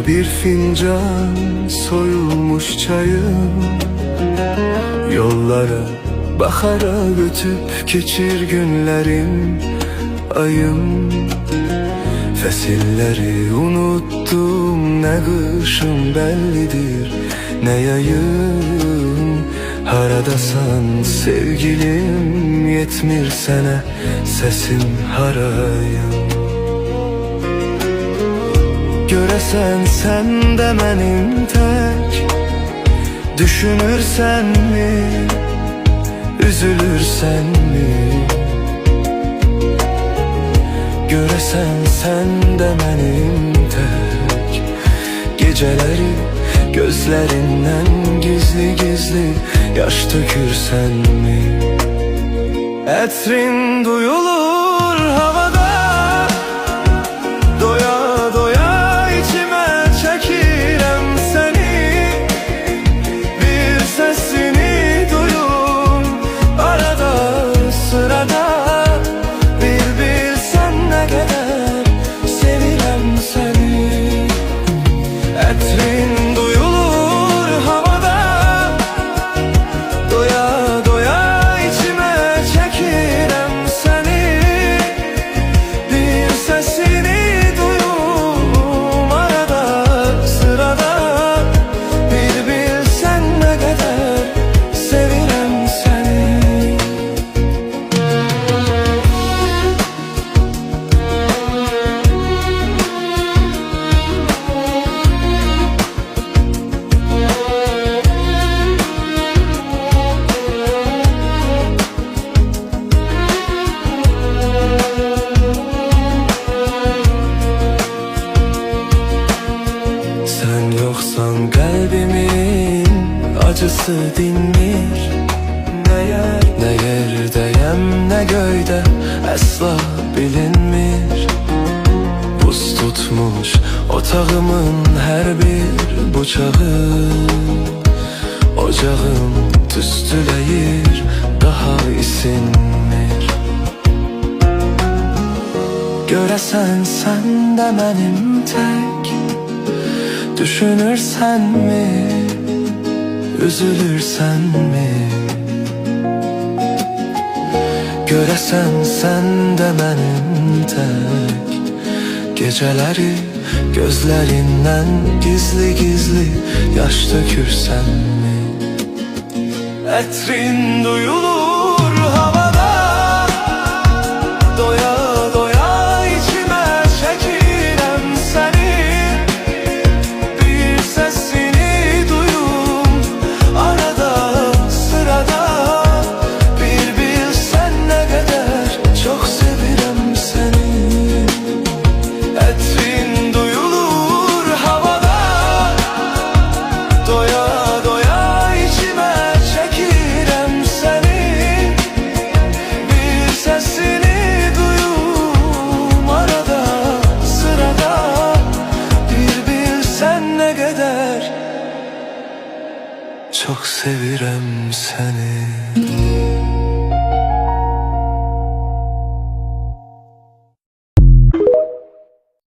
Bir fincan soyulmuş çayım, yollara bakarak ötüp geçir günlerim ayım. Fesilleri unuttum, ne kışım bellidir ne yayım. Haradasan sevgilim, yetmir sene sesim harayım. Göresen sen de benim tek, düşünürsen mi, üzülürsen mi? Göresen sen de benim tek, geceleri gözlerinden gizli gizli yaş dökürsen mi? Etrin duyulur havada, doya doya içime çekirem seni. Bir sesini duyur arada sırada, bir bilsen ne kadar sevirem seni. Etrin duyulur havada, doya doya içime çekirem seni. Bir sesini duyurum arada sırada, bir bilsen ne kadar sevirem seni. Sen yoksan kalbimin acısı dinmir. Ne yerdeyem ne göyde asla bilinmir. Buz tutmuş otağımın her bir bucağı, ocağım tüstüleyir daha isinmir. Göresen sen de benim tek, düşünürsen mi, üzülürsen mi? Göresen sen de benim tek, geceleri gözlerinden gizli gizli yaş dökürsen mi? Etrin duyulur